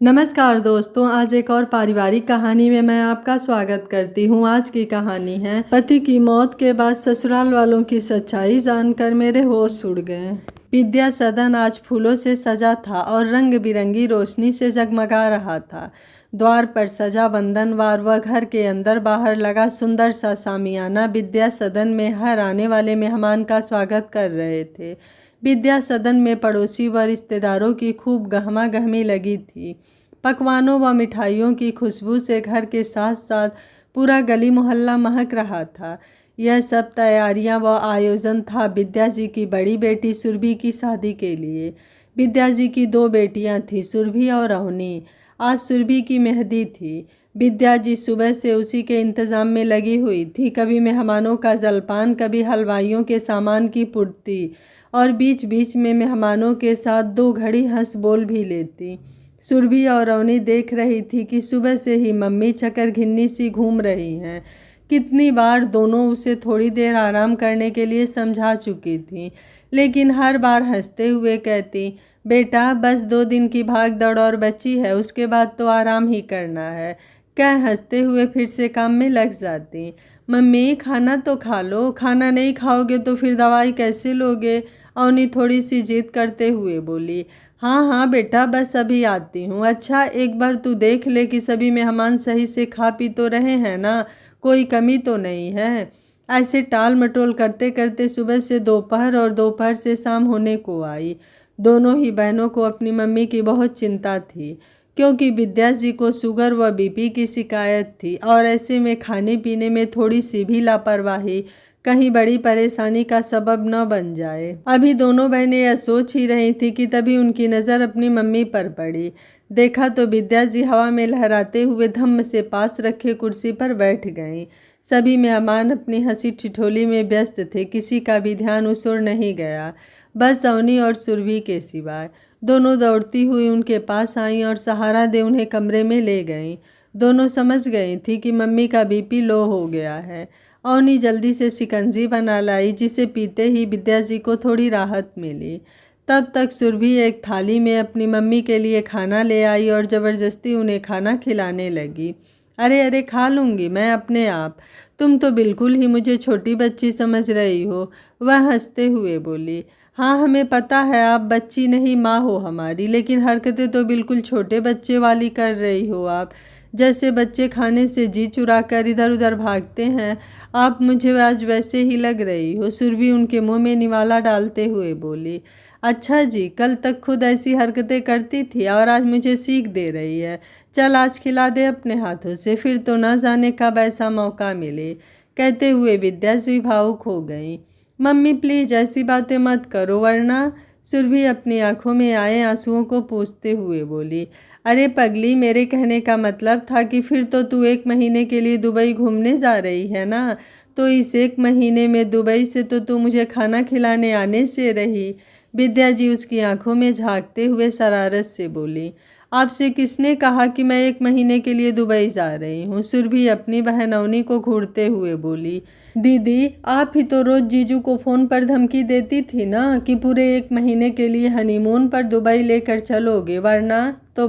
नमस्कार दोस्तों, आज एक और पारिवारिक कहानी में मैं आपका स्वागत करती हूँ। आज की कहानी है पति की मौत के बाद ससुराल वालों की सच्चाई जानकर मेरे होश उड़ गए। विद्या सदन आज फूलों से सजा था और रंग बिरंगी रोशनी से जगमगा रहा था। द्वार पर सजा बंधनवार व घर के अंदर बाहर लगा सुंदर सा सामियाना विद्या सदन में हर आने वाले मेहमान का स्वागत कर रहे थे। विद्या सदन में पड़ोसी व रिश्तेदारों की खूब गहमा गहमी लगी थी। पकवानों व मिठाइयों की खुशबू से घर के साथ साथ पूरा गली मोहल्ला महक रहा था। यह सब तैयारियां व आयोजन था विद्या जी की बड़ी बेटी सुरभि की शादी के लिए। विद्या जी की दो बेटियां थीं, सुरभि और अवनी। आज सुरभि की मेहंदी थी। विद्या जी सुबह से उसी के इंतज़ाम में लगी हुई थी। कभी मेहमानों का जलपान, कभी हलवाइयों के सामान की पूर्ति और बीच बीच में मेहमानों के साथ दो घड़ी हंस बोल भी लेती। सुरभि और अवनी देख रही थी कि सुबह से ही मम्मी चक्कर घिन्नी सी घूम रही हैं। कितनी बार दोनों उसे थोड़ी देर आराम करने के लिए समझा चुकी थी, लेकिन हर बार हंसते हुए कहती, बेटा बस 2 दिन की भाग दौड़ और बची है, उसके बाद तो आराम ही करना है। कह हंसते हुए फिर से काम में लग जाती। मम्मी खाना तो खा लो, खाना नहीं खाओगे तो फिर दवाई कैसे लोगे? अवनी थोड़ी सी जिद करते हुए बोली। हाँ हाँ बेटा, बस अभी आती हूँ। अच्छा एक बार तू देख ले कि सभी मेहमान सही से खा पी तो रहे हैं ना, कोई कमी तो नहीं है। ऐसे टाल मटोल करते करते सुबह से दोपहर और दोपहर से शाम होने को आई। दोनों ही बहनों को अपनी मम्मी की बहुत चिंता थी, क्योंकि विद्या जी को शुगर व बीपी की शिकायत थी और ऐसे में खाने पीने में थोड़ी सी भी लापरवाही कहीं बड़ी परेशानी का सबब न बन जाए। अभी दोनों बहनें यह सोच ही रही थी कि तभी उनकी नज़र अपनी मम्मी पर पड़ी। देखा तो विद्या जी हवा में लहराते हुए धम्म से पास रखे कुर्सी पर बैठ गईं। सभी मेहमान अपनी हंसी ठिठोली में व्यस्त थे, किसी का भी ध्यान उस ओर नहीं गया, बस अवनी और सुरभि के सिवाय। दोनों दौड़ती हुई उनके पास आईं और सहारा दे उन्हें कमरे में ले गईं। दोनों समझ गई थी कि मम्मी का बीपी लो हो गया है। अवनी जल्दी से शिकंजी बना लाई, जिसे पीते ही विद्या जी को थोड़ी राहत मिली। तब तक सुरभि एक थाली में अपनी मम्मी के लिए खाना ले आई और ज़बरदस्ती उन्हें खाना खिलाने लगी। अरे अरे खा लूँगी मैं अपने आप, तुम तो बिल्कुल ही मुझे छोटी बच्ची समझ रही हो, वह हंसते हुए बोली। हाँ हमें पता है आप बच्ची नहीं माँ हो हमारी, लेकिन हरकतें तो बिल्कुल छोटे बच्चे वाली कर रही हो आप, जैसे बच्चे खाने से जी चुरा कर इधर उधर भागते हैं। आप मुझे आज वैसे ही लग रही हो, सुरभि उनके मुंह में निवाला डालते हुए बोली। अच्छा जी, कल तक खुद ऐसी हरकतें करती थी और आज मुझे सीख दे रही है। चल आज खिला दे अपने हाथों से, फिर तो न जाने कब ऐसा मौका मिले। कहते हुए विद्या जी भावुक हो गई। मम्मी प्लीज ऐसी बातें मत करो वरना, सुरभि अपनी आंखों में आए आंसुओं को पोंछते हुए बोली। अरे पगली, मेरे कहने का मतलब था कि फिर तो तू 1 महीने के लिए दुबई घूमने जा रही है ना, तो इस 1 महीने में दुबई से तो तू मुझे खाना खिलाने आने से रही। विद्या जी उसकी आंखों में झांकते हुए शरारत से बोली। आपसे किसने कहा कि मैं 1 महीने के लिए दुबई जा रही हूँ? सुरभि अपनी बहन अवनी को घूरते हुए बोली। दीदी आप ही तो रोज जीजू को फ़ोन पर धमकी देती थी ना कि पूरे 1 महीने के लिए हनीमून पर दुबई लेकर चलोगे, वरना तो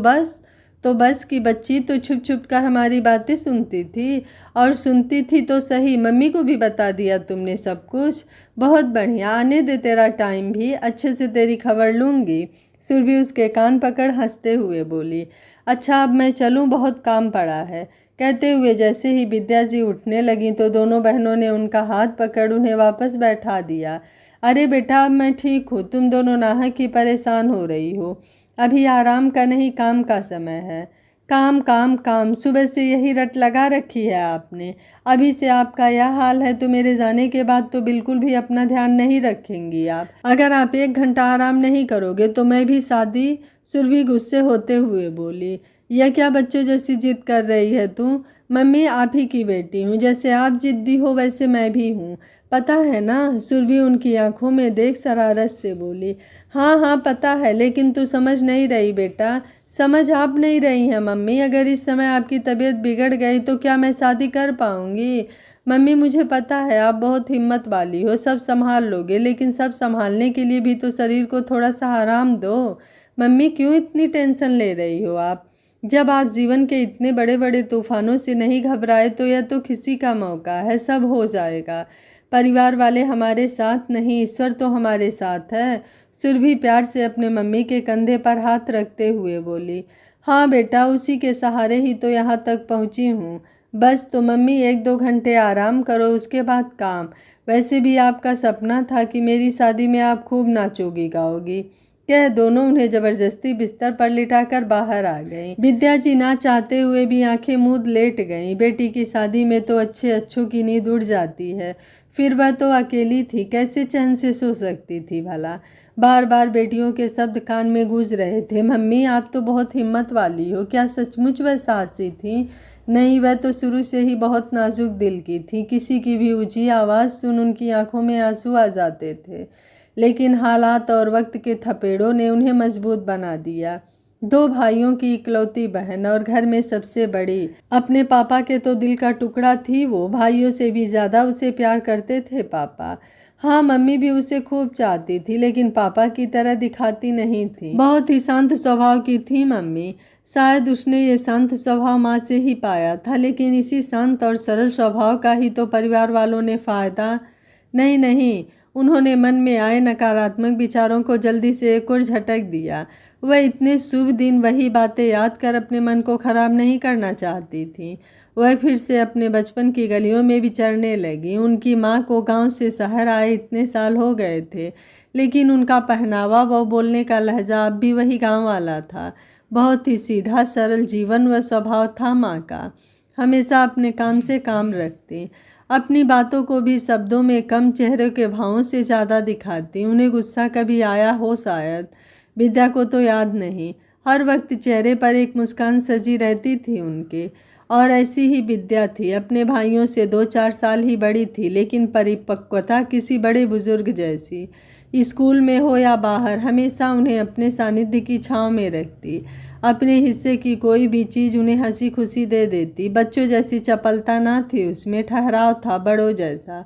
बस की बच्ची तो छुप छुप कर हमारी बातें सुनती थी, और सुनती थी तो सही, मम्मी को भी बता दिया तुमने सब कुछ। बहुत बढ़िया, आने दे तेरा टाइम भी, अच्छे से तेरी खबर लूँगी। सुरभि उसके कान पकड़ हंसते हुए बोली। अच्छा अब मैं चलूँ, बहुत काम पड़ा है। कहते हुए जैसे ही विद्या जी उठने लगीं तो दोनों बहनों ने उनका हाथ पकड़ उन्हें वापस बैठा दिया। अरे बेटा अब मैं ठीक हूँ, तुम दोनों नाहक ही परेशान हो रही हो। अभी आराम का नहीं काम का समय है। काम काम काम, सुबह से यही रट लगा रखी है आपने। अभी से आपका यह हाल है तो मेरे जाने के बाद तो बिल्कुल भी अपना ध्यान नहीं रखेंगी आप। अगर आप 1 घंटा आराम नहीं करोगे तो मैं भी शादी। सुरभि गुस्से होते हुए बोली। यह क्या बच्चों जैसी जिद कर रही है तू? मम्मी आप ही की बेटी हूँ, जैसे आप जिद्दी हो वैसे मैं भी हूँ, पता है ना? सुरभि उनकी आंखों में देख शरारत से बोली। हाँ हाँ पता है, लेकिन तू समझ नहीं रही बेटा। समझ आप नहीं रही हैं मम्मी, अगर इस समय आपकी तबीयत बिगड़ गई तो क्या मैं शादी कर पाऊँगी? मम्मी मुझे पता है आप बहुत हिम्मत वाली हो, सब संभाल लोगे, लेकिन सब संभालने के लिए भी तो शरीर को थोड़ा सा आराम दो। मम्मी क्यों इतनी टेंशन ले रही हो आप? जब आप जीवन के इतने बड़े बड़े तूफानों से नहीं घबराए तो यह तो किसी का मौका है, सब हो जाएगा। परिवार वाले हमारे साथ नहीं, ईश्वर तो हमारे साथ है। सुरभि प्यार से अपने मम्मी के कंधे पर हाथ रखते हुए बोली। हाँ बेटा, उसी के सहारे ही तो यहाँ तक पहुँची हूँ। बस तो मम्मी 1-2 घंटे आराम करो, उसके बाद काम। वैसे भी आपका सपना था कि मेरी शादी में आप खूब नाचोगी गाओगी। कह दोनों उन्हें जबरदस्ती बिस्तर पर लिटाकर बाहर आ गईं। विद्या जी ना चाहते हुए भी आंखें मूंद लेट गईं। बेटी की शादी में तो अच्छों की नींद उड़ जाती है, फिर वह तो अकेली थी, कैसे चैन से सो सकती थी भला। बार बार बेटियों के शब्द कान में गूंज रहे थे। मम्मी आप तो बहुत हिम्मत वाली हो। क्या सचमुच वह साहसी थी? नहीं, वह तो शुरू से ही बहुत नाजुक दिल की थी। किसी की भी ऊंची आवाज़ सुन उनकी आंखों में आंसू आ जाते थे, लेकिन हालात और वक्त के थपेड़ों ने उन्हें मजबूत बना दिया। 2 भाइयों की इकलौती बहन और घर में सबसे बड़ी, अपने पापा के तो दिल का टुकड़ा थी वो। भाइयों से भी ज़्यादा उसे प्यार करते थे पापा। हाँ, मम्मी भी उसे खूब चाहती थी, लेकिन पापा की तरह दिखाती नहीं थी। बहुत ही शांत स्वभाव की थी मम्मी। शायद उसने ये शांत स्वभाव माँ से ही पाया था, लेकिन इसी शांत और सरल स्वभाव का ही तो परिवार वालों ने फायदा नहीं, उन्होंने मन में आए नकारात्मक विचारों को जल्दी से एक और झटक दिया। वह इतने शुभ दिन वही बातें याद कर अपने मन को खराब नहीं करना चाहती थी। वह फिर से अपने बचपन की गलियों में विचरने लगी। उनकी माँ को गांव से शहर आए इतने साल हो गए थे, लेकिन उनका पहनावा व बोलने का लहजा अब भी वही गांव वाला था। बहुत ही सीधा सरल जीवन व स्वभाव था माँ का। हमेशा अपने काम से काम रखती, अपनी बातों को भी शब्दों में कम, चेहरे के भावों से ज़्यादा दिखाती। उन्हें गुस्सा कभी आया हो शायद, विद्या को तो याद नहीं। हर वक्त चेहरे पर एक मुस्कान सजी रहती थी उनके। और ऐसी ही विद्या थी, अपने भाइयों से 2-4 साल ही बड़ी थी, लेकिन परिपक्वता किसी बड़े बुजुर्ग जैसी। स्कूल में हो या बाहर, हमेशा उन्हें अपने सानिध्य की छाँव में रखती। अपने हिस्से की कोई भी चीज़ उन्हें हंसी खुशी दे देती। बच्चों जैसी चपलता ना थी उसमें, ठहराव था बड़ों जैसा।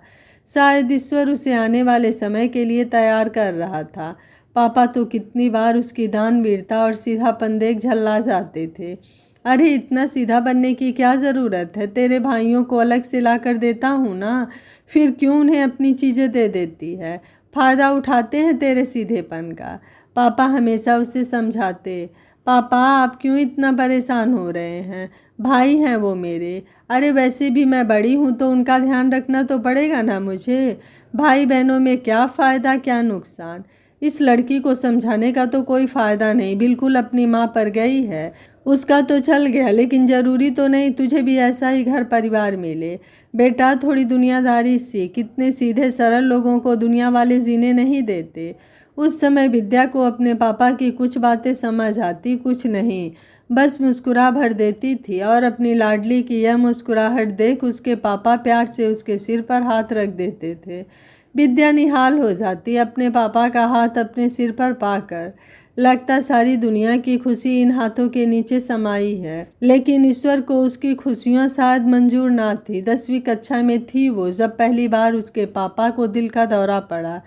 शायद ईश्वर उसे आने वाले समय के लिए तैयार कर रहा था। पापा तो कितनी बार उसकी दानवीरता और सीधापन देख झल्ला जाते थे। अरे इतना सीधा बनने की क्या ज़रूरत है? तेरे भाइयों को अलग से ला कर देता हूँ ना, फिर क्यों उन्हें अपनी चीज़ें दे देती है? फ़ायदा उठाते हैं तेरे सीधेपन का, पापा हमेशा उसे समझाते। पापा आप क्यों इतना परेशान हो रहे हैं? भाई हैं वो मेरे। अरे वैसे भी मैं बड़ी हूँ तो उनका ध्यान रखना तो पड़ेगा ना मुझे। भाई बहनों में क्या फ़ायदा क्या नुकसान? इस लड़की को समझाने का तो कोई फ़ायदा नहीं, बिल्कुल अपनी माँ पर गई है। उसका तो चल गया, लेकिन ज़रूरी तो नहीं तुझे भी ऐसा ही घर परिवार मिले। बेटा थोड़ी दुनियादारी सीख, कितने सीधे सरल लोगों को दुनिया वाले जीने नहीं देते। उस समय विद्या को अपने पापा की कुछ बातें समझ आती, कुछ नहीं, बस मुस्कुरा भर देती थी। और अपनी लाडली की यह मुस्कुराहट देख उसके पापा प्यार से उसके सिर पर हाथ रख देते थे। विद्या निहाल हो जाती अपने पापा का हाथ अपने सिर पर पाकर। लगता सारी दुनिया की खुशी इन हाथों के नीचे समाई है, लेकिन ईश्वर को उसकी खुशियाँ शायद मंजूर ना थी। 10वीं कक्षा में थी वो जब पहली बार उसके पापा को दिल का दौरा पड़ा।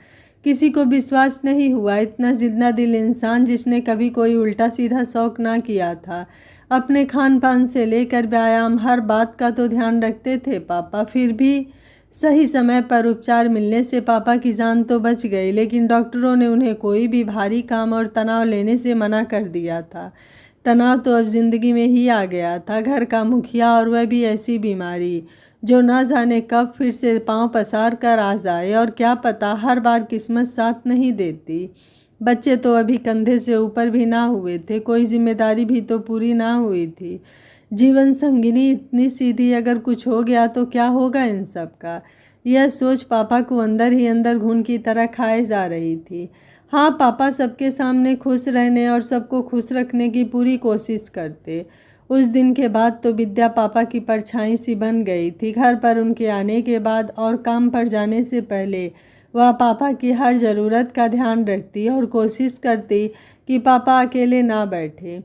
किसी को विश्वास नहीं हुआ, इतना जिंदा दिल इंसान जिसने कभी कोई उल्टा सीधा शौक ना किया था। अपने खान पान से लेकर व्यायाम, हर बात का तो ध्यान रखते थे पापा। फिर भी सही समय पर उपचार मिलने से पापा की जान तो बच गई, लेकिन डॉक्टरों ने उन्हें कोई भी भारी काम और तनाव लेने से मना कर दिया था। तनाव तो अब जिंदगी में ही आ गया था, घर का मुखिया, और वह भी ऐसी बीमारी जो ना जाने कब फिर से पांव पसार कर आ जाए। और क्या पता, हर बार किस्मत साथ नहीं देती। बच्चे तो अभी कंधे से ऊपर भी ना हुए थे, कोई जिम्मेदारी भी तो पूरी ना हुई थी। जीवन संगिनी इतनी सीधी, अगर कुछ हो गया तो क्या होगा इन सब का? यह सोच पापा को अंदर ही अंदर घून की तरह खाए जा रही थी। हाँ, पापा सबके सामने खुश रहने और सबको खुश रखने की पूरी कोशिश करते। उस दिन के बाद तो विद्या पापा की परछाई सी बन गई थी। घर पर उनके आने के बाद और काम पर जाने से पहले वह पापा की हर ज़रूरत का ध्यान रखती और कोशिश करती कि पापा अकेले ना बैठे।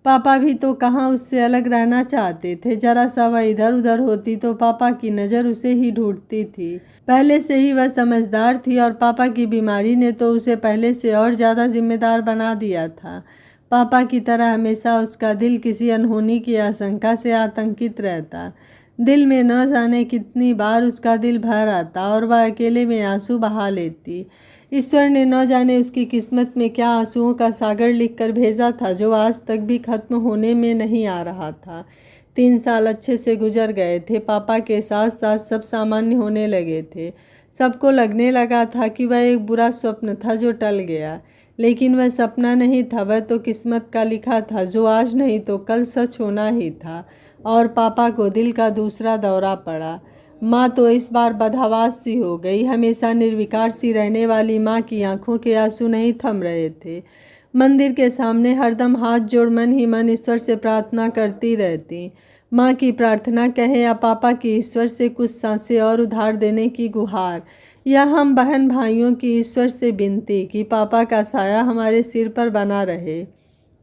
पापा भी तो कहाँ उससे अलग रहना चाहते थे। जरा सा वह इधर उधर होती तो पापा की नज़र उसे ही ढूंढती थी। पहले से ही वह समझदार थी और पापा की बीमारी ने तो उसे पहले से और ज़्यादा जिम्मेदार बना दिया था। पापा की तरह हमेशा उसका दिल किसी अनहोनी की आशंका से आतंकित रहता। दिल में न जाने कितनी बार उसका दिल भर आता और वह अकेले में आंसू बहा लेती। ईश्वर ने न जाने उसकी किस्मत में क्या आंसुओं का सागर लिखकर भेजा था जो आज तक भी खत्म होने में नहीं आ रहा था। 3 साल अच्छे से गुजर गए थे। पापा के साथ साथ सब सामान्य होने लगे थे। सबको लगने लगा था कि वह एक बुरा स्वप्न था जो टल गया, लेकिन वह सपना नहीं था, वह तो किस्मत का लिखा था जो आज नहीं तो कल सच होना ही था। और पापा को दिल का दूसरा दौरा पड़ा। माँ तो इस बार बदहवास सी हो गई। हमेशा निर्विकार सी रहने वाली माँ की आंखों के आंसू नहीं थम रहे थे। मंदिर के सामने हरदम हाथ जोड़ मन ही मन ईश्वर से प्रार्थना करती रहती। माँ की प्रार्थना कहे या पापा की ईश्वर से कुछ सांसें और उधार देने की गुहार, या हम बहन भाइयों की ईश्वर से विनती कि पापा का साया हमारे सिर पर बना रहे।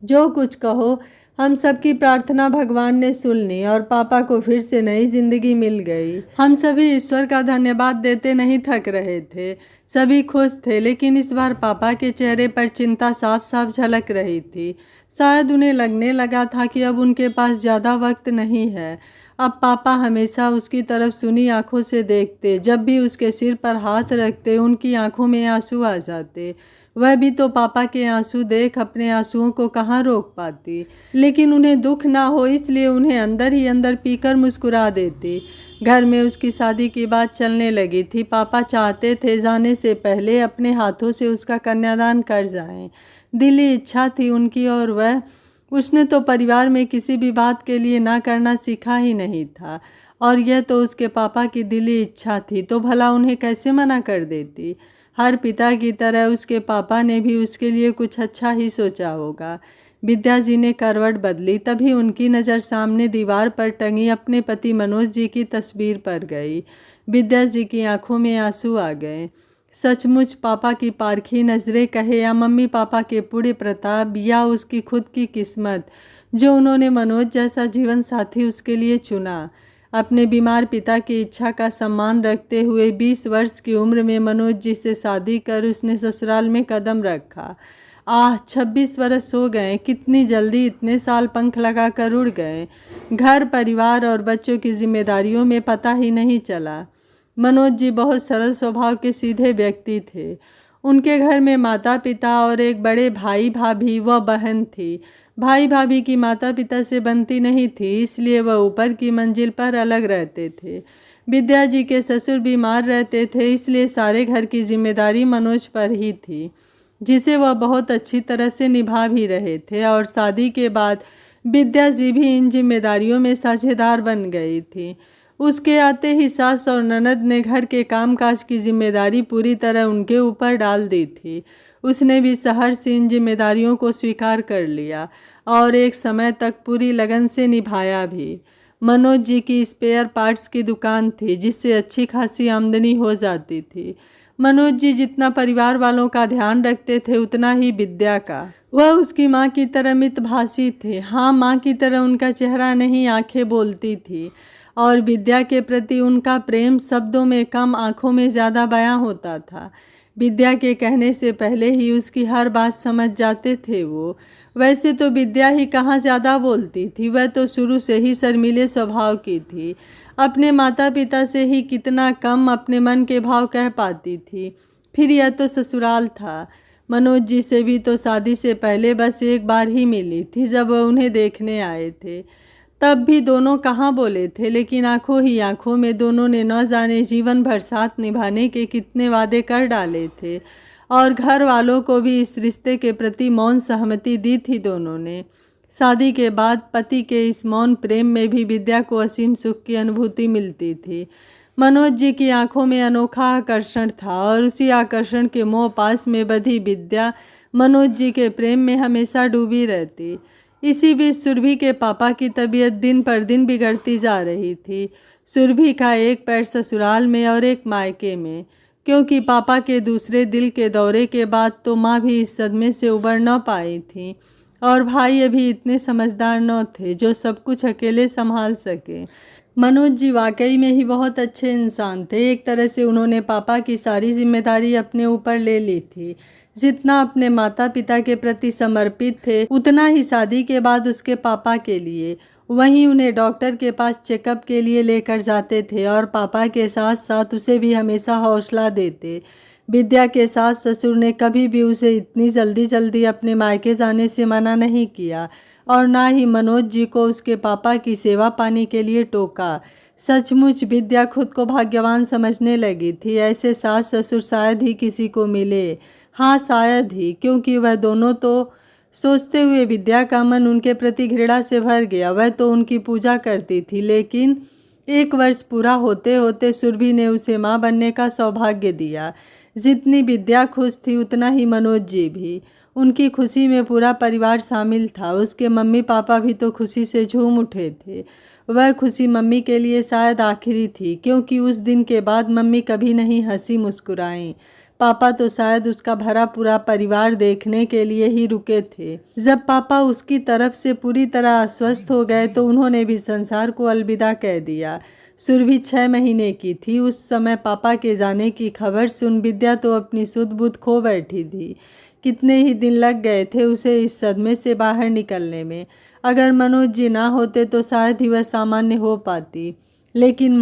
जो कुछ कहो, हम सबकी प्रार्थना भगवान ने सुन ली और पापा को फिर से नई जिंदगी मिल गई। हम सभी ईश्वर का धन्यवाद देते नहीं थक रहे थे। सभी खुश थे, लेकिन इस बार पापा के चेहरे पर चिंता साफ साफ झलक रही थी। शायद उन्हें लगने लगा था कि अब उनके पास ज़्यादा वक्त नहीं है। अब पापा हमेशा उसकी तरफ सुनी आंखों से देखते। जब भी उसके सिर पर हाथ रखते उनकी आंखों में आंसू आ जाते। वह भी तो पापा के आंसू देख अपने आंसुओं को कहाँ रोक पाती, लेकिन उन्हें दुख ना हो इसलिए उन्हें अंदर ही अंदर पीकर मुस्कुरा देती। घर में उसकी शादी की बात चलने लगी थी। पापा चाहते थे जाने से पहले अपने हाथों से उसका कन्यादान कर जाएं। दिली इच्छा थी उनकी और उसने तो परिवार में किसी भी बात के लिए ना करना सीखा ही नहीं था, और यह तो उसके पापा की दिली इच्छा थी, तो भला उन्हें कैसे मना कर देती। हर पिता की तरह उसके पापा ने भी उसके लिए कुछ अच्छा ही सोचा होगा। विद्या जी ने करवट बदली, तभी उनकी नज़र सामने दीवार पर टंगी अपने पति मनोज जी की तस्वीर पर गई। विद्या जी की आंखों में आंसू आ गए। सचमुच पापा की पारखी नज़रें कहे या मम्मी पापा के पूरे प्रताप या उसकी खुद की किस्मत जो उन्होंने मनोज जैसा जीवन साथी उसके लिए चुना। अपने बीमार पिता की इच्छा का सम्मान रखते हुए 20 वर्ष की उम्र में मनोज जी से शादी कर उसने ससुराल में कदम रखा। 26 वर्ष हो गए। कितनी जल्दी इतने साल पंख लगाकर उड़ गए। घर परिवार और बच्चों की जिम्मेदारियों में पता ही नहीं चला। मनोज जी बहुत सरल स्वभाव के सीधे व्यक्ति थे। उनके घर में माता पिता और एक बड़े भाई भाभी व बहन थी। भाई भाभी की माता पिता से बनती नहीं थी, इसलिए वह ऊपर की मंजिल पर अलग रहते थे। विद्या जी के ससुर बीमार रहते थे, इसलिए सारे घर की जिम्मेदारी मनोज पर ही थी, जिसे वह बहुत अच्छी तरह से निभा भी रहे थे। और शादी के बाद विद्या जी भी इन जिम्मेदारियों में साझेदार बन गई थी। उसके आते ही सास और ननद ने घर के कामकाज की जिम्मेदारी पूरी तरह उनके ऊपर डाल दी थी। उसने भी सहर से इन जिम्मेदारियों को स्वीकार कर लिया और एक समय तक पूरी लगन से निभाया भी। मनोज जी की स्पेयर पार्ट्स की दुकान थी, जिससे अच्छी खासी आमदनी हो जाती थी। मनोज जी जितना परिवार वालों का ध्यान रखते थे उतना ही विद्या का। वह उसकी माँ की तरह मितभाषी थे। हाँ, माँ की तरह उनका चेहरा नहीं, आंखें बोलती थी। और विद्या के प्रति उनका प्रेम शब्दों में कम, आंखों में ज़्यादा बयां होता था। विद्या के कहने से पहले ही उसकी हर बात समझ जाते थे वो। वैसे तो विद्या ही कहाँ ज़्यादा बोलती थी, वह तो शुरू से ही शर्मीले स्वभाव की थी। अपने माता पिता से ही कितना कम अपने मन के भाव कह पाती थी। फिर यह तो ससुराल था। मनोज जी से भी तो शादी से पहले बस एक बार ही मिली थी, जब वह उन्हें देखने आए थे। तब भी दोनों कहाँ बोले थे, लेकिन आंखों ही आंखों में दोनों ने न जाने जीवन भर साथ निभाने के कितने वादे कर डाले थे। और घर वालों को भी इस रिश्ते के प्रति मौन सहमति दी थी दोनों ने। शादी के बाद पति के इस मौन प्रेम में भी विद्या को असीम सुख की अनुभूति मिलती थी। मनोज जी की आंखों में अनोखा आकर्षण था और उसी आकर्षण के मोह पास में बधी विद्या मनोज जी के प्रेम में हमेशा डूबी रहती। इसी बीच सुरभि के पापा की तबीयत दिन पर दिन बिगड़ती जा रही थी। सुरभि का एक पैर ससुराल में और एक मायके में, क्योंकि पापा के दूसरे दिल के दौरे के बाद तो माँ भी इस सदमे से उबर न पाई थी, और भाई अभी इतने समझदार न थे जो सब कुछ अकेले संभाल सके। मनोज जी वाकई में ही बहुत अच्छे इंसान थे। एक तरह से उन्होंने पापा की सारी जिम्मेदारी अपने ऊपर ले ली थी। जितना अपने माता पिता के प्रति समर्पित थे उतना ही शादी के बाद उसके पापा के लिए। वहीं उन्हें डॉक्टर के पास चेकअप के लिए लेकर जाते थे और पापा के साथ साथ उसे भी हमेशा हौसला देते। विद्या के सास ससुर ने कभी भी उसे इतनी जल्दी जल्दी अपने मायके जाने से मना नहीं किया और ना ही मनोज जी को उसके पापा की सेवा पाने के लिए टोका। सचमुच विद्या खुद को भाग्यवान समझने लगी थी। ऐसे सास ससुर शायद ही किसी को मिले। हाँ शायद ही, क्योंकि वह दोनों तो सोचते हुए विद्या का मन उनके प्रति घृणा से भर गया। वह तो उनकी पूजा करती थी, लेकिन 1 वर्ष पूरा होते होते सुरभि ने उसे माँ बनने का सौभाग्य दिया। जितनी विद्या खुश थी उतना ही मनोज जी भी। उनकी खुशी में पूरा परिवार शामिल था। उसके मम्मी पापा भी तो खुशी से झूम उठे थे। वह खुशी मम्मी के लिए शायद आखिरी थी, क्योंकि उस दिन के बाद मम्मी कभी नहीं हंसी मुस्कुराई। पापा तो शायद उसका भरा पूरा परिवार देखने के लिए ही रुके थे। जब पापा उसकी तरफ से पूरी तरह अस्वस्थ हो गए तो उन्होंने भी संसार को अलविदा कह दिया। सुरभि 6 महीने की थी। उस समय पापा के जाने की खबर सुन विद्या तो अपनी सुध बुध खो बैठी थी। कितने ही दिन लग गए थे उसे इस सदमे से बाहर निकलने में। अगर मनोज जी ना होते तो शायद ही वह सामान्य हो पाती, लेकिन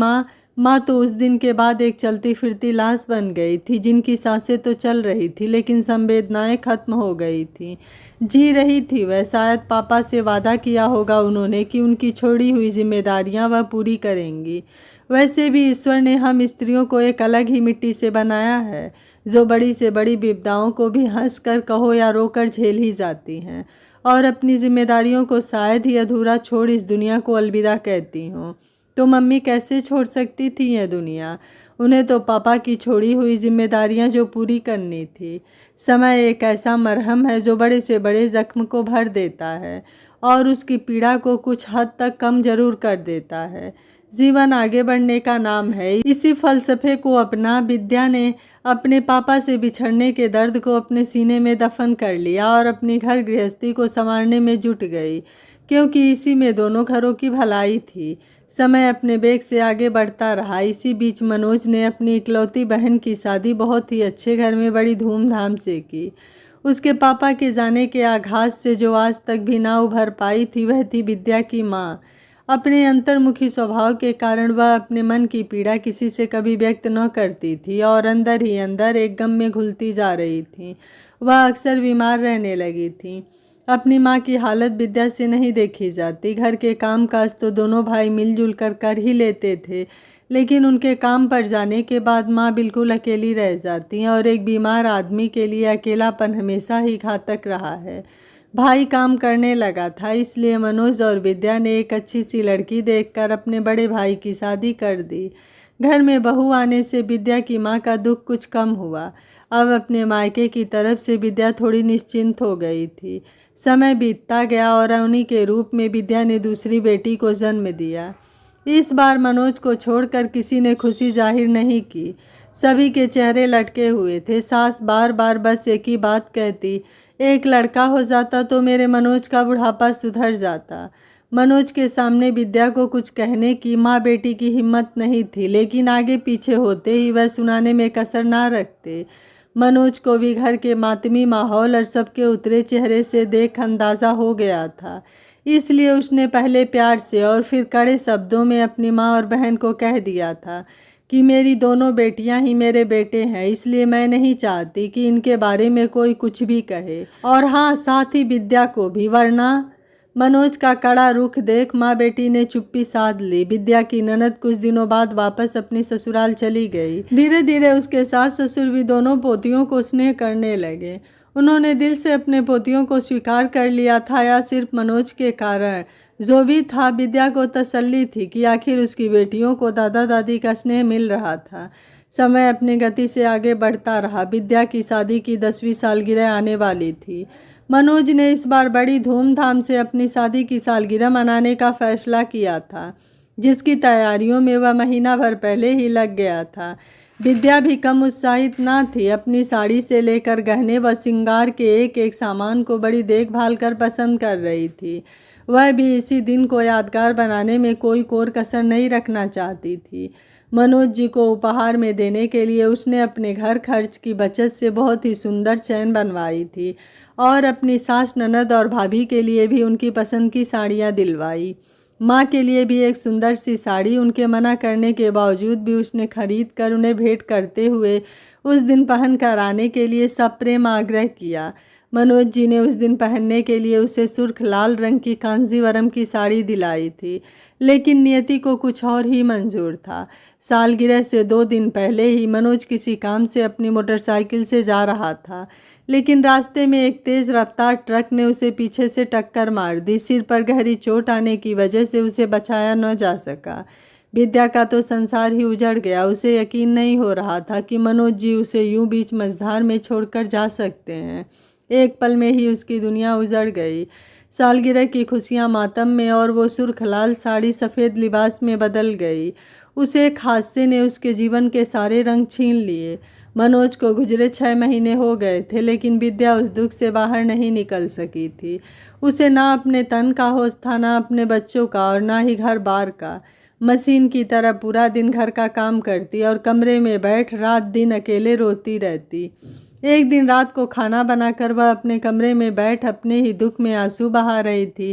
माँ तो उस दिन के बाद एक चलती फिरती लाश बन गई थी, जिनकी सांसें तो चल रही थी लेकिन संवेदनाएं खत्म हो गई थी। जी रही थी वह। शायद पापा से वादा किया होगा उन्होंने कि उनकी छोड़ी हुई जिम्मेदारियां वह पूरी करेंगी। वैसे भी ईश्वर ने हम स्त्रियों को एक अलग ही मिट्टी से बनाया है, जो बड़ी से बड़ी विपदाओं को भी हंस कर कहो या रोकर झेल ही जाती हैं और अपनी जिम्मेदारियों को शायद ही अधूरा छोड़ इस दुनिया को अलविदा कहती हूँ। तो मम्मी कैसे छोड़ सकती थी यह दुनिया? उन्हें तो पापा की छोड़ी हुई जिम्मेदारियां जो पूरी करनी थी। समय एक ऐसा मरहम है जो बड़े से बड़े जख्म को भर देता है और उसकी पीड़ा को कुछ हद तक कम जरूर कर देता है। जीवन आगे बढ़ने का नाम है। इसी फलसफे को अपना विद्या ने अपने पापा से बिछड़ने के दर्द को अपने सीने में दफन कर लिया और अपनी घर गृहस्थी को संवारने में जुट गई, क्योंकि इसी में दोनों घरों की भलाई थी। समय अपने बेग से आगे बढ़ता रहा। इसी बीच मनोज ने अपनी इकलौती बहन की शादी बहुत ही अच्छे घर में बड़ी धूमधाम से की। उसके पापा के जाने के आघात से जो आज तक भी ना उभर पाई थी वह थी विद्या की माँ। अपने अंतर्मुखी स्वभाव के कारण वह अपने मन की पीड़ा किसी से कभी व्यक्त न करती थी और अंदर ही अंदर एक गम में घुलती जा रही थी। वह अक्सर बीमार रहने लगी थी। अपनी माँ की हालत विद्या से नहीं देखी जाती। घर के काम काज तो दोनों भाई मिलजुल कर ही लेते थे, लेकिन उनके काम पर जाने के बाद माँ बिल्कुल अकेली रह जाती हैं और एक बीमार आदमी के लिए अकेलापन हमेशा ही घातक रहा है। भाई काम करने लगा था, इसलिए मनोज और विद्या ने एक अच्छी सी लड़की देखकर अपने बड़े भाई की शादी कर दी। घर में बहू आने से विद्या की माँ का दुख कुछ कम हुआ। अब अपने मायके की तरफ से विद्या थोड़ी निश्चिंत हो गई थी। समय बीतता गया और उन्हीं के रूप में विद्या ने दूसरी बेटी को जन्म दिया। इस बार मनोज को छोड़कर किसी ने खुशी जाहिर नहीं की। सभी के चेहरे लटके हुए थे। सास बार बार बस एक ही बात कहती, एक लड़का हो जाता तो मेरे मनोज का बुढ़ापा सुधर जाता। मनोज के सामने विद्या को कुछ कहने की माँ बेटी की हिम्मत नहीं थी, लेकिन आगे पीछे होते ही वह सुनाने में कसर ना रखते। मनोज को भी घर के मातमी माहौल और सबके उतरे चेहरे से देख अंदाज़ा हो गया था, इसलिए उसने पहले प्यार से और फिर कड़े शब्दों में अपनी माँ और बहन को कह दिया था कि मेरी दोनों बेटियां ही मेरे बेटे हैं, इसलिए मैं नहीं चाहती कि इनके बारे में कोई कुछ भी कहे, और हाँ साथ ही विद्या को भी, वरना मनोज का कड़ा रुख देख माँ बेटी ने चुप्पी साध ली। विद्या की ननद कुछ दिनों बाद वापस अपनी ससुराल चली गई। धीरे धीरे उसके सास ससुर भी दोनों पोतियों को स्नेह करने लगे। उन्होंने दिल से अपने पोतियों को स्वीकार कर लिया था, या सिर्फ मनोज के कारण। जो भी था, विद्या को तसल्ली थी कि आखिर उसकी बेटियों को दादा दादी का स्नेह मिल रहा था। समय अपनी गति से आगे बढ़ता रहा। विद्या की शादी की 10वीं सालगिरह आने वाली थी। मनोज ने इस बार बड़ी धूमधाम से अपनी शादी की सालगिरह मनाने का फैसला किया था, जिसकी तैयारियों में वह महीना भर पहले ही लग गया था। विद्या भी कम उत्साहित ना थी। अपनी साड़ी से लेकर गहने व श्रृंगार के एक एक सामान को बड़ी देखभाल कर पसंद कर रही थी। वह भी इसी दिन को यादगार बनाने में कोई कोर कसर नहीं रखना चाहती थी। मनोज जी को उपहार में देने के लिए उसने अपने घर खर्च की बचत से बहुत ही सुंदर चैन बनवाई थी और अपनी सास, ननद और भाभी के लिए भी उनकी पसंद की साड़ियाँ दिलवाई। माँ के लिए भी एक सुंदर सी साड़ी उनके मना करने के बावजूद भी उसने खरीद कर उन्हें भेंट करते हुए उस दिन पहन कर आने के लिए सप्रेम आग्रह किया। मनोज जी ने उस दिन पहनने के लिए उसे सुर्ख लाल रंग की कांजीवरम की साड़ी दिलाई थी, लेकिन नियति को कुछ और ही मंजूर था। सालगिरह से 2 दिन पहले ही मनोज किसी काम से अपनी मोटरसाइकिल से जा रहा था, लेकिन रास्ते में एक तेज़ रफ्तार ट्रक ने उसे पीछे से टक्कर मार दी। सिर पर गहरी चोट आने की वजह से उसे बचाया न जा सका। विद्या का तो संसार ही उजड़ गया। उसे यकीन नहीं हो रहा था कि मनोज जी उसे यूं बीच मझधार में छोड़कर जा सकते हैं। एक पल में ही उसकी दुनिया उजड़ गई। सालगिरह की खुशियां मातम में और वो सुर्ख लाल साड़ी सफ़ेद लिबास में बदल गई। उसे एक हादसे ने उसके जीवन के सारे रंग छीन लिए। मनोज को गुजरे 6 महीने हो गए थे, लेकिन विद्या उस दुख से बाहर नहीं निकल सकी थी। उसे ना अपने तन का होश था, ना अपने बच्चों का और ना ही घर बार का। मशीन की तरह पूरा दिन घर का काम करती और कमरे में बैठ रात दिन अकेले रोती रहती। एक दिन रात को खाना बनाकर वह अपने कमरे में बैठ अपने ही दुख में आंसू बहा रही थी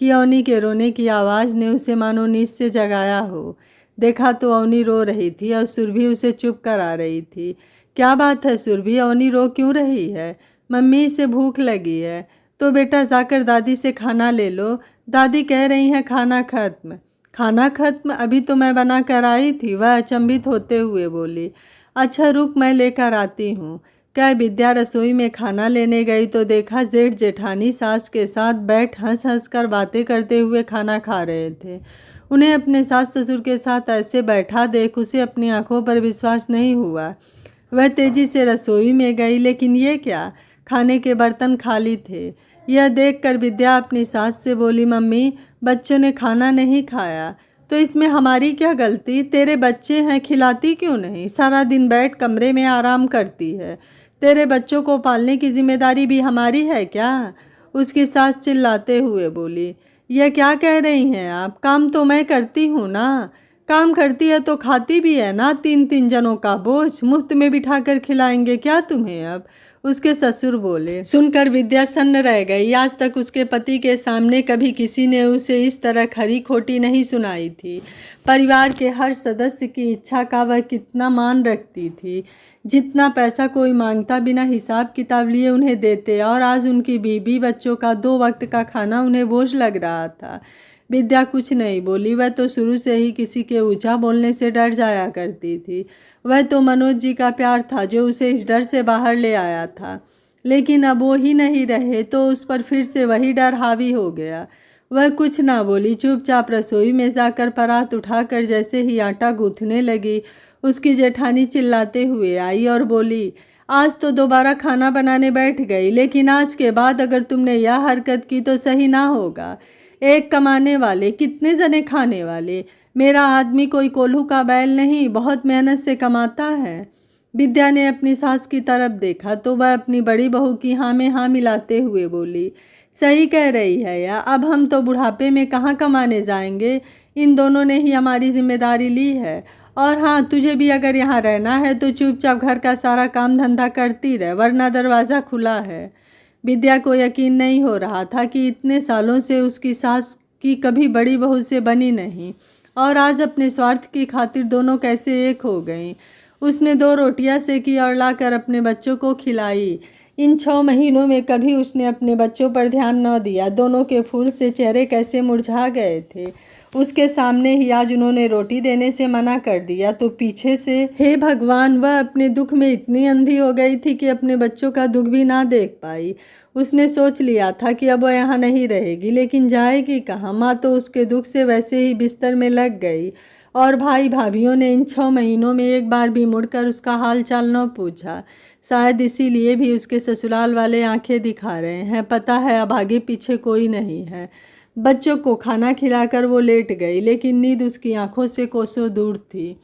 कि अवनी के रोने की आवाज़ ने उसे मानो नींद से जगाया हो। देखा तो अवनी रो रही थी और सुरभि उसे चुप करा रही थी। क्या बात है सुरभि, अवनी रो क्यों रही है? मम्मी, इसे भूख लगी है। तो बेटा जाकर दादी से खाना ले लो। दादी कह रही हैं खाना खत्म। खाना खत्म? अभी तो मैं बना कर आई थी, वह अचंभित होते हुए बोली। अच्छा रुक, मैं लेकर आती हूँ। क्या विद्या रसोई में खाना लेने गई तो देखा जेठ जेठानी सास के साथ बैठ हंस हंस कर बातें करते हुए खाना खा रहे थे। उन्हें अपने सास ससुर के साथ ऐसे बैठा देख उसे अपनी आंखों पर विश्वास नहीं हुआ। वह तेजी से रसोई में गई, लेकिन ये क्या, खाने के बर्तन खाली थे। यह देखकर विद्या अपनी सास से बोली, मम्मी बच्चों ने खाना नहीं खाया तो इसमें हमारी क्या गलती? तेरे बच्चे हैं, खिलाती क्यों नहीं? सारा दिन बैठ कमरे में आराम करती है। तेरे बच्चों को पालने की जिम्मेदारी भी हमारी है क्या? उसकी सास चिल्लाते हुए बोली। यह क्या कह रही हैं आप? काम तो मैं करती हूँ ना। काम करती है तो खाती भी है ना। 3-3 जनों का बोझ मुफ्त में बिठाकर खिलाएंगे क्या तुम्हें अब? उसके ससुर बोले। सुनकर विद्या सन्न रह गई। आज तक उसके पति के सामने कभी किसी ने उसे इस तरह खरी खोटी नहीं सुनाई थी। परिवार के हर सदस्य की इच्छा का वह कितना मान रखती थी। जितना पैसा कोई मांगता बिना हिसाब किताब लिए उन्हें देते, और आज उनकी बीबी बच्चों का 2 वक्त का खाना उन्हें बोझ लग रहा था। विद्या कुछ नहीं बोली। वह तो शुरू से ही किसी के ऊंचा बोलने से डर जाया करती थी। वह तो मनोज जी का प्यार था जो उसे इस डर से बाहर ले आया था, लेकिन अब वो ही नहीं रहे तो उस पर फिर से वही डर हावी हो गया। वह कुछ ना बोली, चुपचाप रसोई में जाकर परात उठाकर जैसे ही आटा गूंथने लगी, उसकी जेठानी चिल्लाते हुए आई और बोली, आज तो दोबारा खाना बनाने बैठ गई, लेकिन आज के बाद अगर तुमने यह हरकत की तो सही ना होगा। एक कमाने वाले, कितने जने खाने वाले? मेरा आदमी कोई कोल्हू का बैल नहीं, बहुत मेहनत से कमाता है। विद्या ने अपनी सास की तरफ देखा तो वह अपनी बड़ी बहू की हाँ में हाँ मिलाते हुए बोली, सही कह रही है या, अब हम तो बुढ़ापे में कहाँ कमाने जाएंगे। इन दोनों ने ही हमारी जिम्मेदारी ली है। और हाँ, तुझे भी अगर यहाँ रहना है तो चुपचाप घर का सारा काम धंधा करती रह, वरना दरवाज़ा खुला है। विद्या को यकीन नहीं हो रहा था कि इतने सालों से उसकी सास की कभी बड़ी बहू से बनी नहीं, और आज अपने स्वार्थ की खातिर दोनों कैसे एक हो गईं। उसने 2 रोटियां सेकी और लाकर अपने बच्चों को खिलाई। इन 6 महीनों में कभी उसने अपने बच्चों पर ध्यान न दिया। दोनों के फूल से चेहरे कैसे मुरझा गए थे। उसके सामने ही आज उन्होंने रोटी देने से मना कर दिया तो पीछे से, हे भगवान, वह अपने दुख में इतनी अंधी हो गई थी कि अपने बच्चों का दुख भी ना देख पाई। उसने सोच लिया था कि अब वह यहाँ नहीं रहेगी, लेकिन जाएगी कहाँ? माँ तो उसके दुख से वैसे ही बिस्तर में लग गई, और भाई भाभीियों ने इन 6 महीनों में एक बार भी मुड़कर उसका हाल चाल न पूछा। शायद इसीलिए भी उसके ससुराल वाले आंखें दिखा रहे हैं। पता है अब आगे पीछे कोई नहीं है। बच्चों को खाना खिलाकर वो लेट गई, लेकिन नींद उसकी आंखों से कोसों दूर थी।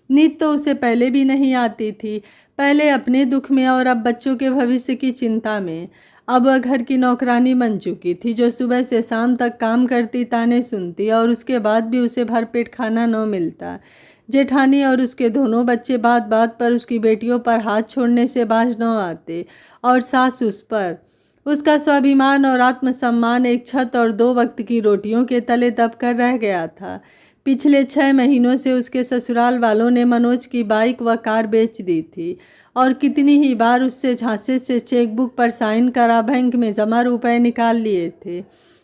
नींद तो उसे पहले भी नहीं आती थी, पहले अपने दुख में और अब बच्चों के भविष्य की चिंता में। अब वह घर की नौकरानी बन चुकी थी, जो सुबह से शाम तक काम करती, ताने सुनती, और उसके बाद भी उसे भरपेट खाना न मिलता। जेठानी और उसके दोनों बच्चे बात बात पर उसकी बेटियों पर हाथ छोड़ने से बाज न आते और सास उस पर। उसका स्वाभिमान और आत्मसम्मान एक छत और 2 वक्त की रोटियों के तले दब कर रह गया था। पिछले 6 महीनों से उसके ससुराल वालों ने मनोज की बाइक व कार बेच दी थी और कितनी ही बार उससे झांसे से चेकबुक पर साइन करा बैंक में जमा रुपए निकाल लिए थे।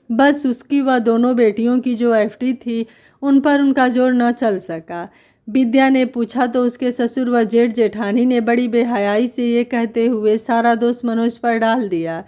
बस उसकी व दोनों बेटियों की जो एफडी थी उन पर उनका जोर न चल सका। विद्या ने पूछा तो उसके ससुर व जेठ जेठानी ने बड़ी बेहयाई से ये कहते हुए सारा दोष मनोज पर डाल दिया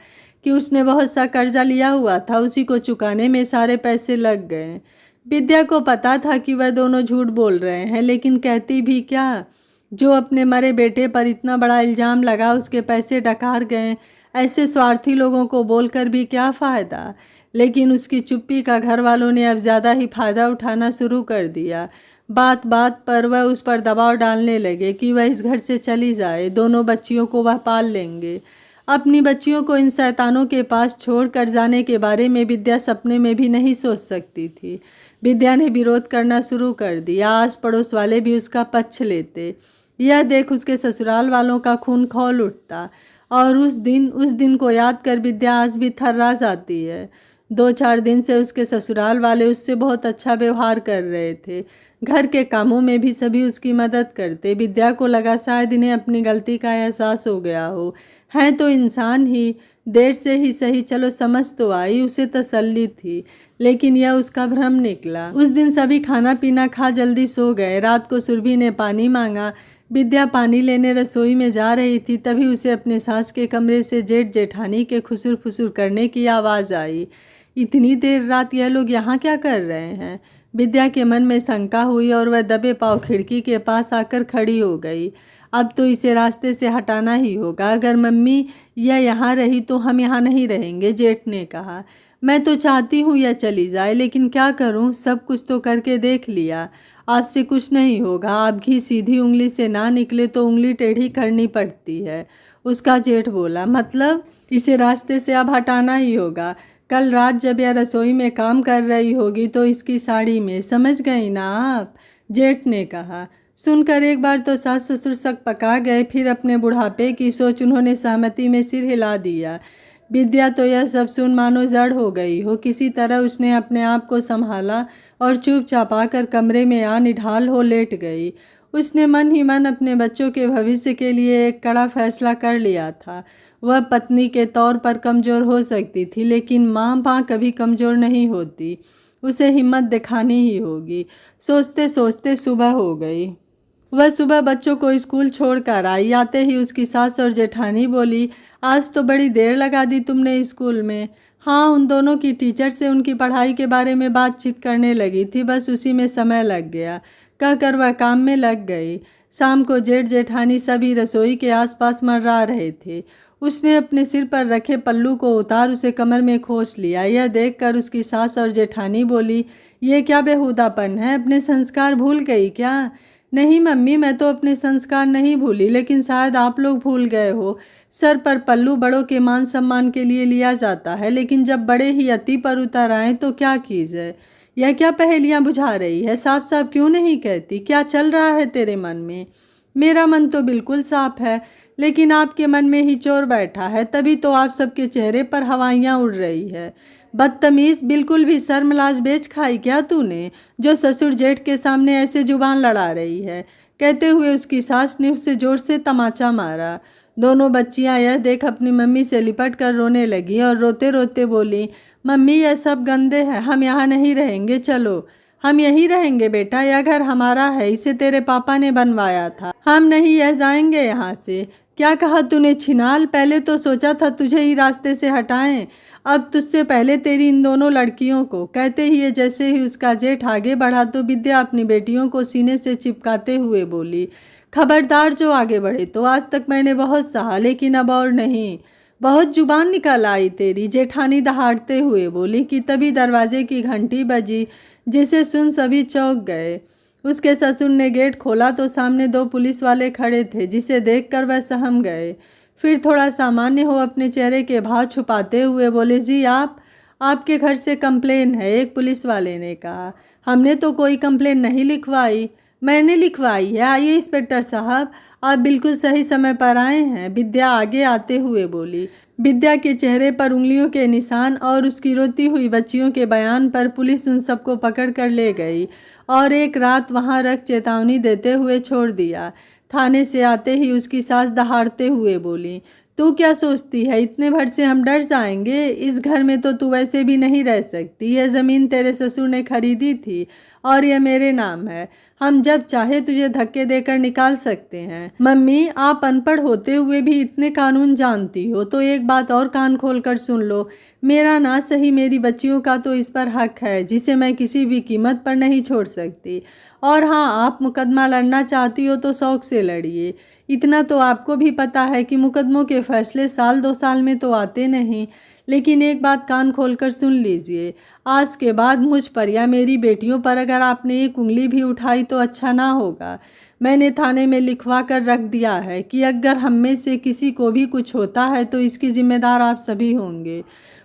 कि उसने बहुत सा कर्जा लिया हुआ था, उसी को चुकाने में सारे पैसे लग गए। विद्या को पता था कि वह दोनों झूठ बोल रहे हैं, लेकिन कहती भी क्या। जो अपने मरे बेटे पर इतना बड़ा इल्ज़ाम लगा उसके पैसे डकार गए, ऐसे स्वार्थी लोगों को बोलकर भी क्या फ़ायदा। लेकिन उसकी चुप्पी का घर वालों ने अब ज़्यादा ही फ़ायदा उठाना शुरू कर दिया। बात बात पर वह उस पर दबाव डालने लगे कि वह इस घर से चली जाए, दोनों बच्चियों को वह पाल लेंगे। अपनी बच्चियों को इन शैतानों के पास छोड़ कर जाने के बारे में विद्या सपने में भी नहीं सोच सकती थी। विद्या ने विरोध करना शुरू कर दिया। आस पड़ोस वाले भी उसका पक्ष लेते। यह देख उसके ससुराल वालों का खून खौल उठता और उस दिन को याद कर विद्या आज भी थर्रा जाती है। 2-4 दिन से उसके ससुराल वाले उससे बहुत अच्छा व्यवहार कर रहे थे। घर के कामों में भी सभी उसकी मदद करते। विद्या को लगा शायद इन्हें अपनी गलती का एहसास हो गया हो। हैं तो इंसान ही, देर से ही सही, चलो समझ तो आई, उसे तसल्ली थी। लेकिन यह उसका भ्रम निकला। उस दिन सभी खाना पीना खा जल्दी सो गए। रात को सुरभि ने पानी मांगा। विद्या पानी लेने रसोई में जा रही थी, तभी उसे अपने सास के कमरे से जेठ जेठानी के खुसुर फुसुर करने की आवाज़ आई। इतनी देर रात यह लोग यहाँ क्या कर रहे हैं? विद्या के मन में शंका हुई और वह दबे पाँव खिड़की के पास आकर खड़ी हो गई। अब तो इसे रास्ते से हटाना ही होगा। अगर मम्मी यह यहाँ रही तो हम यहाँ नहीं रहेंगे, जेठ ने कहा। मैं तो चाहती हूँ यह चली जाए, लेकिन क्या करूँ, सब कुछ तो करके देख लिया। आपसे कुछ नहीं होगा। आप घी सीधी उंगली से ना निकले तो उंगली टेढ़ी करनी पड़ती है। उसका जेठ बोला, मतलब इसे रास्ते से अब हटाना ही होगा। कल रात जब यह रसोई में काम कर रही होगी तो इसकी साड़ी में, समझ गई ना आप, जेठ ने कहा। सुनकर एक बार तो सास ससुर सक पका गए, फिर अपने बुढ़ापे की सोच उन्होंने सहमति में सिर हिला दिया। विद्या तो यह सब सुन मानो जड़ हो गई हो। किसी तरह उसने अपने आप को संभाला और चुपचाप आकर कमरे में आ निढाल हो लेट गई। उसने मन ही मन अपने बच्चों के भविष्य के लिए एक कड़ा फैसला कर लिया था। वह पत्नी के तौर पर कमज़ोर हो सकती थी, लेकिन माँ कभी कमज़ोर नहीं होती। उसे हिम्मत दिखानी ही होगी। सोचते सोचते सुबह हो गई। वह सुबह बच्चों को स्कूल छोड़कर आई। आते ही उसकी सास और जेठानी बोली, आज तो बड़ी देर लगा दी तुमने स्कूल में। हाँ, उन दोनों की टीचर से उनकी पढ़ाई के बारे में बातचीत करने लगी थी, बस उसी में समय लग गया। कहकर वह काम में लग गई। शाम को जेठ जेठानी सभी रसोई के आसपास मंडरा रहे थे। उसने अपने सिर पर रखे पल्लू को उतार उसे कमर में खोस लिया। यह देखकर उसकी सास और जेठानी बोली, ये क्या बेहुदापन है, अपने संस्कार भूल गई क्या? नहीं मम्मी, मैं तो अपने संस्कार नहीं भूली, लेकिन शायद आप लोग भूल गए हो। सर पर पल्लू बड़ों के मान सम्मान के लिए लिया जाता है, लेकिन जब बड़े ही अति पर उतर आए तो क्या कीजिए। यह क्या पहेलियां बुझा रही है? साफ साफ क्यों नहीं कहती? क्या चल रहा है तेरे मन में? मेरा मन तो बिल्कुल साफ है, लेकिन आपके मन में ही चोर बैठा है, तभी तो आप सबके चेहरे पर हवाइयाँ उड़ रही है। बदतमीज़, बिल्कुल भी शर्म लाज बेच खाई क्या तूने, जो ससुर जेठ के सामने ऐसे जुबान लड़ा रही है? कहते हुए उसकी सास ने उसे जोर से तमाचा मारा। दोनों बच्चियां यह देख अपनी मम्मी से लिपट कर रोने लगी और रोते रोते बोली, मम्मी यह सब गंदे हैं, हम यहाँ नहीं रहेंगे, चलो। हम यहीं रहेंगे बेटा, यह घर हमारा है, इसे तेरे पापा ने बनवाया था, हम नहीं यह जाएंगे यहाँ से। क्या कहा तूने छिनाल? पहले तो सोचा था तुझे ही रास्ते से हटाएं, अब तुझसे पहले तेरी इन दोनों लड़कियों को। कहते ही जैसे ही उसका जेठ आगे बढ़ा तो विद्या अपनी बेटियों को सीने से चिपकाते हुए बोली, खबरदार जो आगे बढ़े तो। आज तक मैंने बहुत सहा, लेकिन अब और नहीं। बहुत जुबान निकल आई तेरी, जेठानी दहाड़ते हुए बोली कि तभी दरवाजे की घंटी बजी, जिसे सुन सभी चौंक गए। उसके ससुर ने गेट खोला तो सामने 2 पुलिस वाले खड़े थे, जिसे देखकर वह सहम गए। फिर थोड़ा सामान्य हो अपने चेहरे के भाव छुपाते हुए बोले, जी आपके घर से कंप्लेन है, एक पुलिस वाले ने कहा। हमने तो कोई कंप्लेन नहीं लिखवाई। मैंने लिखवाई है। आइए इंस्पेक्टर साहब, आप बिल्कुल सही समय पर आए हैं, विद्या आगे आते हुए बोली। विद्या के चेहरे पर उंगलियों के निशान और उसकी रोती हुई बच्चियों के बयान पर पुलिस उन सबको पकड़ कर ले गई और एक रात वहां रख चेतावनी देते हुए छोड़ दिया। थाने से आते ही उसकी सास दहाड़ते हुए बोली, तू क्या सोचती है, इतने भर से हम डर जाएंगे? इस घर में तो तू वैसे भी नहीं रह सकती। यह ज़मीन तेरे ससुर ने खरीदी थी और यह मेरे नाम है। हम जब चाहे तुझे धक्के देकर निकाल सकते हैं। मम्मी, आप अनपढ़ होते हुए भी इतने कानून जानती हो तो एक बात और कान खोल कर सुन लो। मेरा ना सही मेरी बच्चियों का तो इस पर हक है जिसे मैं किसी भी कीमत पर नहीं छोड़ सकती। और हाँ, आप मुकदमा लड़ना चाहती हो तो शौक से लड़िए। इतना तो आपको भी पता है कि मुकदमों के फैसले साल 2 साल में तो आते नहीं। लेकिन एक बात कान खोलकर सुन लीजिए, आज के बाद मुझ पर या मेरी बेटियों पर अगर आपने एक उंगली भी उठाई तो अच्छा ना होगा। मैंने थाने में लिखवा कर रख दिया है कि अगर हम में से किसी को भी कुछ होता है तो इसकी जिम्मेदार आप सभी होंगे।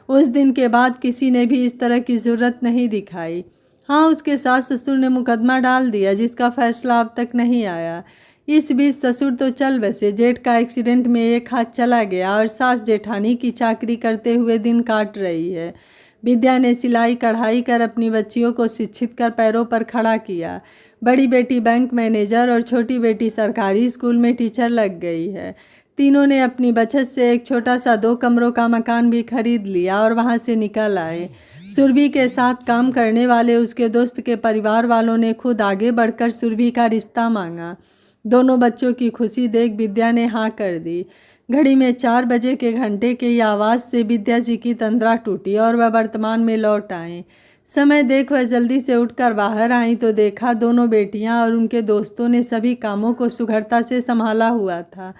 उस दिन के बाद किसी ने भी इस तरह की ज़रूरत नहीं दिखाई। हाँ, उसके सास ससुर ने मुकदमा डाल दिया जिसका फैसला अब तक नहीं आया। इस बीच ससुर तो चल बसे, जेठ का एक्सीडेंट में एक हाथ चला गया और सास जेठानी की चाकरी करते हुए दिन काट रही है। विद्या ने सिलाई कढ़ाई कर अपनी बच्चियों को शिक्षित कर पैरों पर खड़ा किया। बड़ी बेटी बैंक मैनेजर और छोटी बेटी सरकारी स्कूल में टीचर लग गई है। तीनों ने अपनी बचत से एक छोटा सा 2 कमरों का मकान भी खरीद लिया और वहां से निकल आए। सुरभि के साथ काम करने वाले उसके दोस्त के परिवार वालों ने खुद आगे बढ़कर सुरभि का रिश्ता मांगा। दोनों बच्चों की खुशी देख विद्या ने हाँ कर दी। घड़ी में 4 बजे के घंटे की आवाज़ से विद्या जी की तंद्रा टूटी और वह वर्तमान में लौट आए। समय देख वह जल्दी से उठकर बाहर आई तो देखा दोनों बेटियां और उनके दोस्तों ने सभी कामों को सुघड़ता से संभाला हुआ था।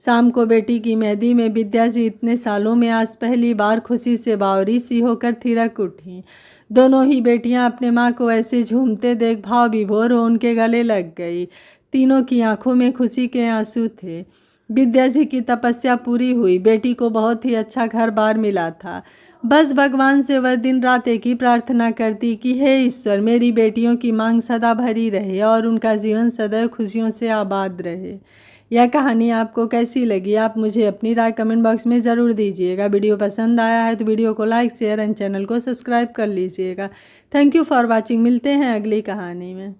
शाम को बेटी की मेहंदी में विद्या जी इतने सालों में आज पहली बार खुशी से बावरी सी होकर थिरक उठी। दोनों ही बेटियां अपने माँ को ऐसे झूमते देख भाव विभोर हो उनके गले लग गई। तीनों की आंखों में खुशी के आंसू थे। विद्या जी की तपस्या पूरी हुई, बेटी को बहुत ही अच्छा घर बार मिला था। बस भगवान से वह दिन रात एक ही प्रार्थना करती कि हे ईश्वर, मेरी बेटियों की मांग सदा भरी रहे और उनका जीवन सदैव खुशियों से आबाद रहे। यह कहानी आपको कैसी लगी, आप मुझे अपनी राय कमेंट बॉक्स में ज़रूर दीजिएगा। वीडियो पसंद आया है तो वीडियो को लाइक शेयर एंड चैनल को सब्सक्राइब कर लीजिएगा। Thank you for watching. मिलते हैं अगली कहानी में।